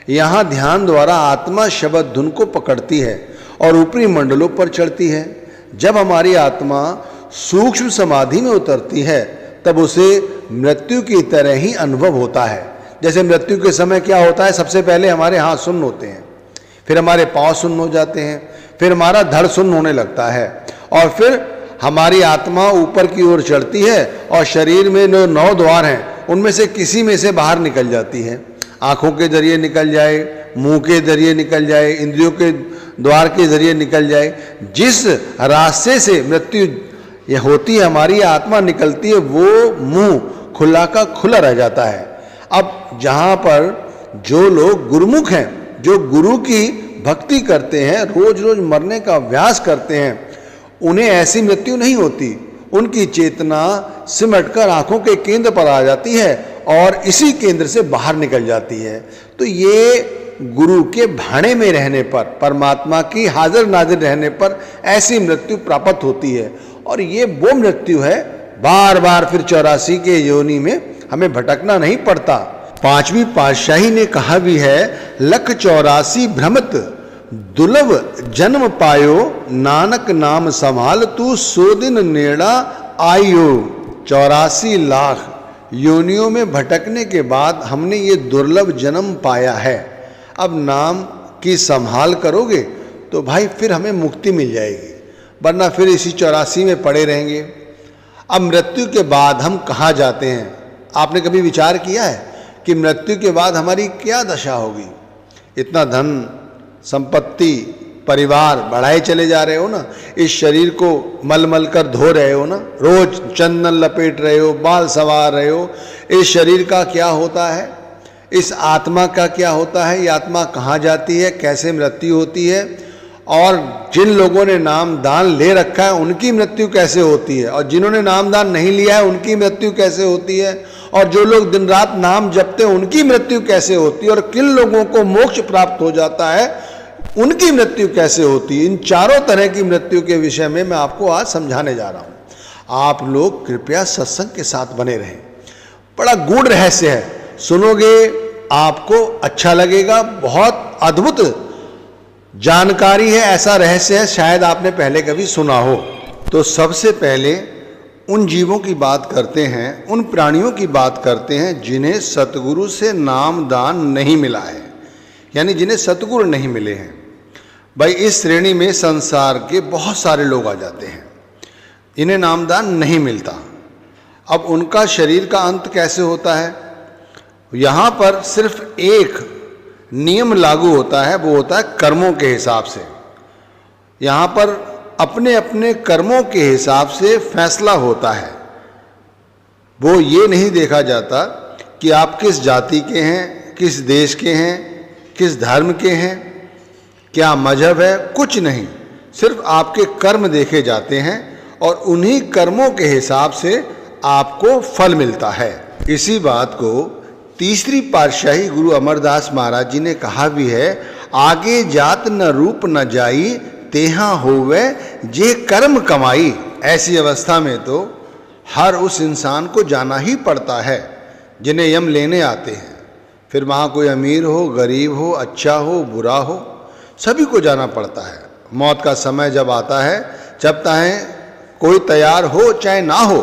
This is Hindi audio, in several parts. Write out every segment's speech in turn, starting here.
यहाँ ध्यान द्वारा आत्मा शब्द धुन को पकड़ती है और ऊपरी मंडलों पर चढ़ती है। जब हमारी आत्मा सूक्ष्म समाधि में उतरती है तब उसे मृत्यु की तरह ही अनुभव होता है। जैसे मृत्यु के समय क्या होता है, सबसे पहले हमारे हाथ सुन्न होते हैं, फिर हमारे पाँव सुन्न हो जाते हैं, फिर हमारा धड़ सुन्न होने लगता है और फिर हमारी आत्मा ऊपर की ओर चढ़ती है और शरीर में जो 9 द्वार हैं उनमें से किसी में से बाहर निकल जाती है। आँखों के जरिए निकल जाए, मुंह के जरिए निकल जाए, इंद्रियों के द्वार के जरिए निकल जाए। जिस रास्ते से मृत्यु ये होती है, हमारी आत्मा निकलती है, वो मुंह खुला का खुला रह जाता है। अब जहाँ पर जो लोग गुरुमुख हैं, जो गुरु की भक्ति करते हैं, रोज रोज मरने का अभ्यास करते हैं, उन्हें ऐसी मृत्यु नहीं होती। उनकी चेतना सिमटकर आंखों के केंद्र पर आ जाती है और इसी केंद्र से बाहर निकल जाती है। तो ये गुरु के भाणे में रहने पर, परमात्मा की हाजिर नाजिर रहने पर ऐसी मृत्यु प्राप्त होती है। और ये वो मृत्यु है, बार बार फिर 84 के योनि में हमें भटकना नहीं पड़ता। 5वीं पातशाही ने कहा भी है, लख 84 भ्रमत दुर्लभ जन्म पायो, नानक नाम संभाल तू 100 दिन नेड़ा आयो। 84 लाख योनियों में भटकने के बाद हमने ये दुर्लभ जन्म पाया है। अब नाम की संभाल करोगे तो भाई फिर हमें मुक्ति मिल जाएगी, वरना फिर इसी 84 में पड़े रहेंगे। अब मृत्यु के बाद हम कहाँ जाते हैं? आपने कभी विचार किया है कि मृत्यु के बाद हमारी क्या दशा होगी? इतना धन संपत्ति परिवार बढ़ाए चले जा रहे हो ना, इस शरीर को मल मल कर धो रहे हो ना, रोज चंदन लपेट रहे हो, बाल संवार रहे हो। इस शरीर का क्या होता है? इस आत्मा का क्या होता है? ये आत्मा कहाँ जाती है? कैसे मृत्यु होती है? और जिन लोगों ने नाम दान ले रखा है उनकी मृत्यु कैसे होती है? और जिन्होंने नाम दान नहीं लिया है उनकी मृत्यु कैसे होती है? और जो लोग दिन रात नाम जपते हैं उनकी मृत्यु कैसे होती है? और किन लोगों को मोक्ष प्राप्त हो जाता है, उनकी मृत्यु कैसे होती है? इन चारों तरह की मृत्यु के विषय में मैं आपको आज समझाने जा रहा हूं। आप लोग कृपया सत्संग के साथ बने रहें। बड़ा गूढ़ रहस्य है, सुनोगे आपको अच्छा लगेगा। बहुत अद्भुत जानकारी है, ऐसा रहस्य है शायद आपने पहले कभी सुना हो। तो सबसे पहले उन जीवों की बात करते हैं, उन प्राणियों की बात करते हैं जिन्हें सतगुरु से नाम दान नहीं मिला है, यानी जिन्हें सतगुरु नहीं मिले हैं। भाई इस श्रेणी में संसार के बहुत सारे लोग आ जाते हैं, इन्हें नामदान नहीं मिलता। अब उनका शरीर का अंत कैसे होता है? यहाँ पर सिर्फ एक नियम लागू होता है, वो होता है कर्मों के हिसाब से। यहाँ पर अपने अपने कर्मों के हिसाब से फैसला होता है। वो ये नहीं देखा जाता कि आप किस जाति के हैं, किस देश के हैं, किस धर्म के हैं, क्या मजहब है, कुछ नहीं। सिर्फ आपके कर्म देखे जाते हैं और उन्हीं कर्मों के हिसाब से आपको फल मिलता है। इसी बात को तीसरी पातशाही गुरु अमरदास महाराज जी ने कहा भी है, आगे जात न रूप न जाई, तेहा होवे जे कर्म कमाई। ऐसी अवस्था में तो हर उस इंसान को जाना ही पड़ता है जिन्हें यम लेने आते हैं। फिर वहाँ कोई अमीर हो, गरीब हो, अच्छा हो, बुरा हो, सभी को जाना पड़ता है। मौत का समय जब आता है, जब चाहे कोई तैयार हो चाहे ना हो,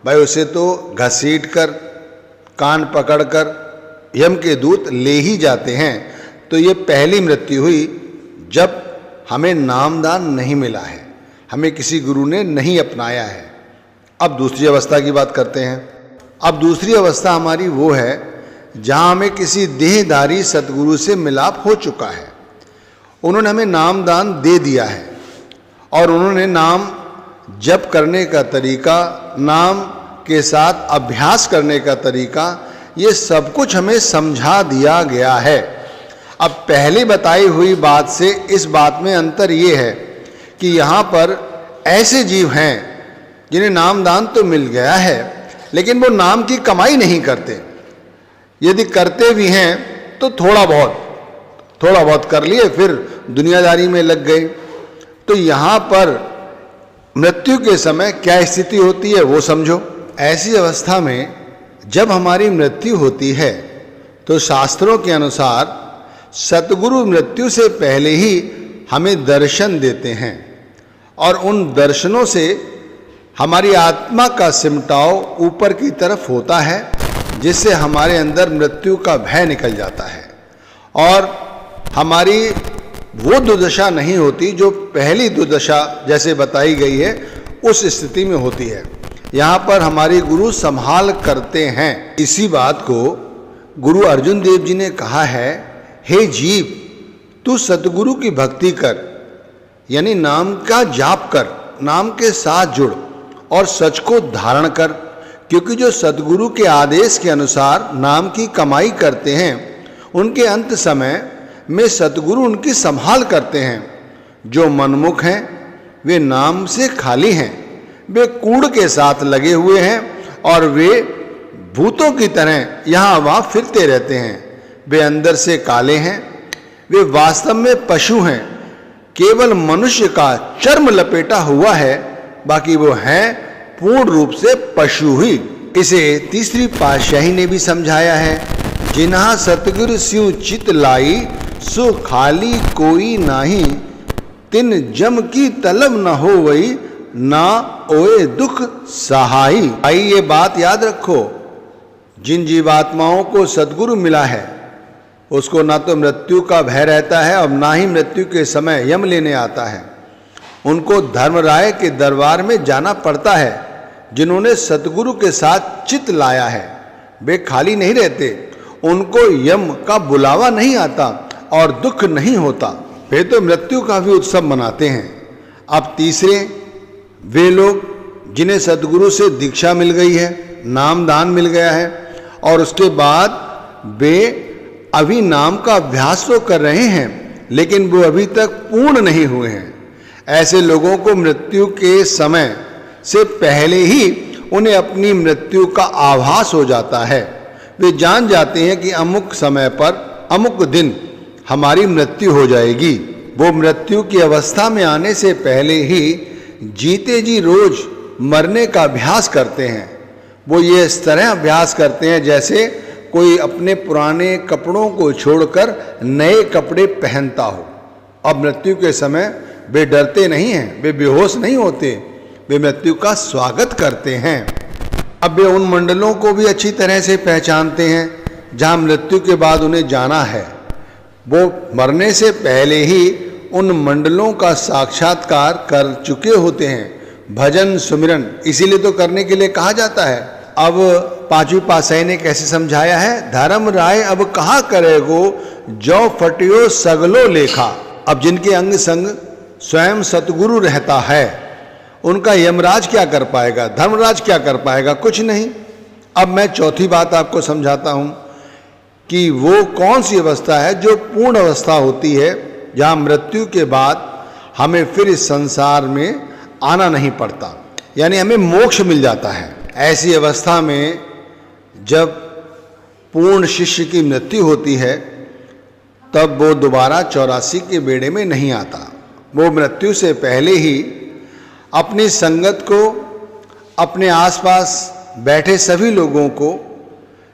भाई उसे तो घसीट कर, कान पकड़कर यम के दूत ले ही जाते हैं। तो ये पहली मृत्यु हुई जब हमें नामदान नहीं मिला है, हमें किसी गुरु ने नहीं अपनाया है। अब दूसरी अवस्था की बात करते हैं। अब दूसरी अवस्था हमारी वो है जहाँ हमें किसी देहधारी सतगुरु से मिलाप हो चुका है। उन्होंने हमें नामदान दे दिया है और उन्होंने नाम जप करने का तरीका, नाम के साथ अभ्यास करने का तरीका, ये सब कुछ हमें समझा दिया गया है। अब पहले बताई हुई बात से इस बात में अंतर ये है कि यहाँ पर ऐसे जीव हैं जिन्हें नामदान तो मिल गया है लेकिन वो नाम की कमाई नहीं करते। यदि करते भी हैं तो थोड़ा बहुत कर लिए, फिर दुनियादारी में लग गए। तो यहाँ पर मृत्यु के समय क्या स्थिति होती है वो समझो। ऐसी अवस्था में जब हमारी मृत्यु होती है तो शास्त्रों के अनुसार सतगुरु मृत्यु से पहले ही हमें दर्शन देते हैं और उन दर्शनों से हमारी आत्मा का सिमटाव ऊपर की तरफ होता है, जिससे हमारे अंदर मृत्यु का भय निकल जाता है और हमारी वो दुर्दशा नहीं होती जो पहली दुर्दशा जैसे बताई गई है उस स्थिति में होती है। यहाँ पर हमारे गुरु संभाल करते हैं। इसी बात को गुरु अर्जुन देव जी ने कहा है, हे जीव, तू सतगुरु की भक्ति कर, यानी नाम का जाप कर, नाम के साथ जुड़ और सच को धारण कर, क्योंकि जो सतगुरु के आदेश के अनुसार नाम की कमाई करते हैं उनके अंत समय में सतगुरु उनकी संभाल करते हैं। जो मनमुख हैं वे नाम से खाली हैं, वे कूड़ के साथ लगे हुए हैं और वे भूतों की तरह यहाँ वहाँ फिरते रहते हैं। वे अंदर से काले हैं, वे वास्तव में पशु हैं, केवल मनुष्य का चर्म लपेटा हुआ है, बाकी वो हैं पूर्ण रूप से पशु ही। इसे तीसरी पातशाही ने भी समझाया है, जिन्हा सतगुरु स्यु चित लाई, सो खाली कोई नाही, तिन जम की तलब न हो वही, ना ओए दुख सहाई। भाई ये बात याद रखो, जिन जीवात्माओं को सद्गुरु मिला है उसको ना तो मृत्यु का भय रहता है और ना ही मृत्यु के समय यम लेने आता है। उनको धर्मराय के दरबार में जाना पड़ता है। जिन्होंने सतगुरु के साथ चित लाया है वे खाली नहीं रहते, उनको यम का बुलावा नहीं आता और दुख नहीं होता, वे तो मृत्यु का भी उत्सव मनाते हैं। अब तीसरे वे लोग जिन्हें सतगुरु से दीक्षा मिल गई है, नाम दान मिल गया है और उसके बाद वे अभी नाम का अभ्यास तो कर रहे हैं लेकिन वो अभी तक पूर्ण नहीं हुए हैं। ऐसे लोगों को मृत्यु के समय से पहले ही उन्हें अपनी मृत्यु का आभास हो जाता है। वे जान जाते हैं कि अमुक समय पर अमुक दिन हमारी मृत्यु हो जाएगी। वो मृत्यु की अवस्था में आने से पहले ही जीते जी रोज मरने का अभ्यास करते हैं। वो ये इस तरह अभ्यास करते हैं जैसे कोई अपने पुराने कपड़ों को छोड़कर नए कपड़े पहनता हो। अब मृत्यु के समय वे डरते नहीं हैं, वे बेहोश नहीं होते, वे मृत्यु का स्वागत करते हैं। अब वे उन मंडलों को भी अच्छी तरह से पहचानते हैं जहाँ मृत्यु के बाद उन्हें जाना है। वो मरने से पहले ही उन मंडलों का साक्षात्कार कर चुके होते हैं। भजन सुमिरन इसीलिए तो करने के लिए कहा जाता है। अब पांचवी पातशाही ने कैसे समझाया है, धर्म राय अब कहा करेगो, जो फटियो सगलो लेखा। अब जिनके अंग संग स्वयं सतगुरु रहता है उनका यमराज क्या कर पाएगा, धर्मराज क्या कर पाएगा, कुछ नहीं। अब मैं चौथी बात आपको समझाता हूं कि वो कौन सी अवस्था है जो पूर्ण अवस्था होती है, जहां मृत्यु के बाद हमें फिर इस संसार में आना नहीं पड़ता, यानी हमें मोक्ष मिल जाता है। ऐसी अवस्था में जब पूर्ण शिष्य की मृत्यु होती है तब वो दोबारा 84 के बेड़े में नहीं आता। वो मृत्यु से पहले ही अपनी संगत को, अपने आसपास बैठे सभी लोगों को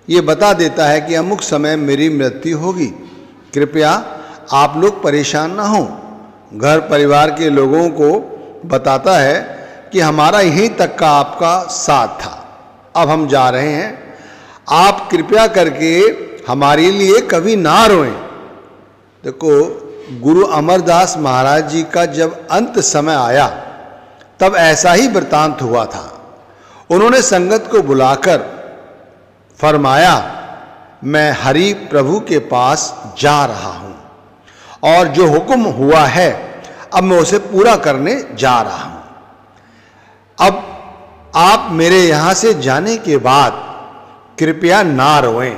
ये बता देता है कि अमुक समय मेरी मृत्यु होगी, कृपया आप लोग परेशान ना हो। घर परिवार के लोगों को बताता है कि हमारा यहीं तक का आपका साथ था, अब हम जा रहे हैं, आप कृपया करके हमारे लिए कभी ना रोएं। देखो, गुरु अमरदास महाराज जी का जब अंत समय आया तब ऐसा ही वृतांत हुआ था। उन्होंने संगत को बुलाकर फरमाया, मैं हरि प्रभु के पास जा रहा हूं और जो हुक्म हुआ है अब मैं उसे पूरा करने जा रहा हूं। अब आप मेरे यहां से जाने के बाद कृपया ना रोएं,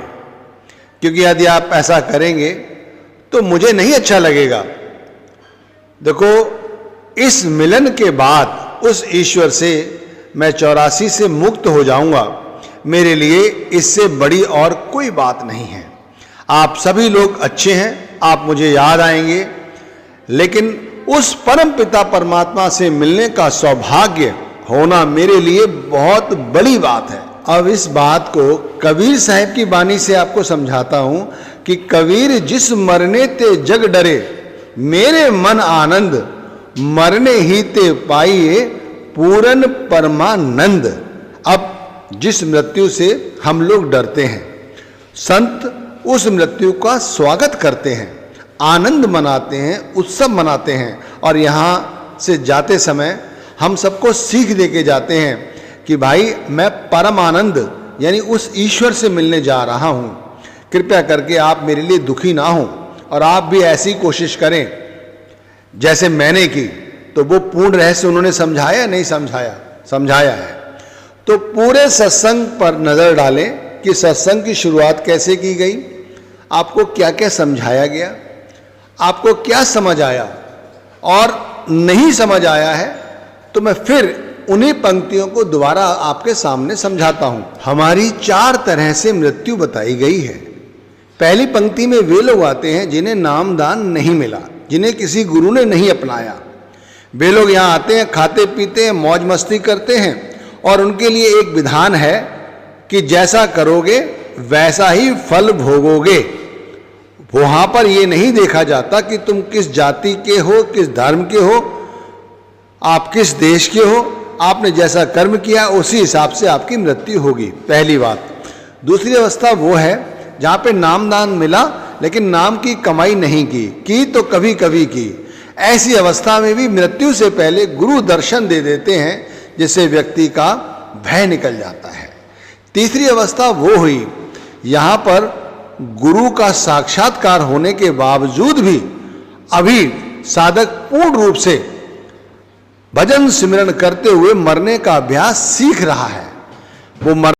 क्योंकि यदि आप ऐसा करेंगे तो मुझे नहीं अच्छा लगेगा। देखो, इस मिलन के बाद उस ईश्वर से मैं 84 से मुक्त हो जाऊंगा, मेरे लिए इससे बड़ी और कोई बात नहीं है। आप सभी लोग अच्छे हैं, आप मुझे याद आएंगे, लेकिन उस परम पिता परमात्मा से मिलने का सौभाग्य होना मेरे लिए बहुत बड़ी बात है। अब इस बात को कबीर साहब की वाणी से आपको समझाता हूं। कि कबीर जिस मरने ते जग डरे, मेरे मन आनंद मरने ही ते पाइए पूरन परमानंद। अब जिस मृत्यु से हम लोग डरते हैं, संत उस मृत्यु का स्वागत करते हैं, आनंद मनाते हैं, उत्सव मनाते हैं, और यहाँ से जाते समय हम सबको सीख दे के जाते हैं कि भाई मैं परम आनंद यानी उस ईश्वर से मिलने जा रहा हूँ। कृपया करके आप मेरे लिए दुखी ना हों, और आप भी ऐसी कोशिश करें जैसे मैंने की। तो वो पूर्ण रहस्य उन्होंने समझाया या नहीं समझाया? समझाया है। तो पूरे सत्संग पर नजर डालें कि सत्संग की शुरुआत कैसे की गई, आपको क्या क्या समझाया गया, आपको क्या समझ आया, और नहीं समझ आया है तो मैं फिर उन्हीं पंक्तियों को दोबारा आपके सामने समझाता हूं। हमारी 4 तरह से मृत्यु बताई गई है। पहली पंक्ति में वे लोग आते हैं जिन्हें नामदान नहीं मिला, जिन्हें किसी गुरु ने नहीं अपनाया। वे लोग यहाँ आते हैं, खाते पीते हैं, मौज मस्ती करते हैं, और उनके लिए एक विधान है कि जैसा करोगे वैसा ही फल भोगोगे। वहां पर यह नहीं देखा जाता कि तुम किस जाति के हो, किस धर्म के हो, आप किस देश के हो, आपने जैसा कर्म किया उसी हिसाब से आपकी मृत्यु होगी। पहली बात। दूसरी अवस्था वो है जहां पे नामदान मिला लेकिन नाम की कमाई नहीं की तो कभी कभी की। ऐसी अवस्था में भी मृत्यु से पहले गुरु दर्शन दे देते हैं, जिससे व्यक्ति का भय निकल जाता है। तीसरी अवस्था वो हुई यहां पर गुरु का साक्षात्कार होने के बावजूद भी अभी साधक पूर्ण रूप से भजन सिमरन करते हुए मरने का अभ्यास सीख रहा है। वो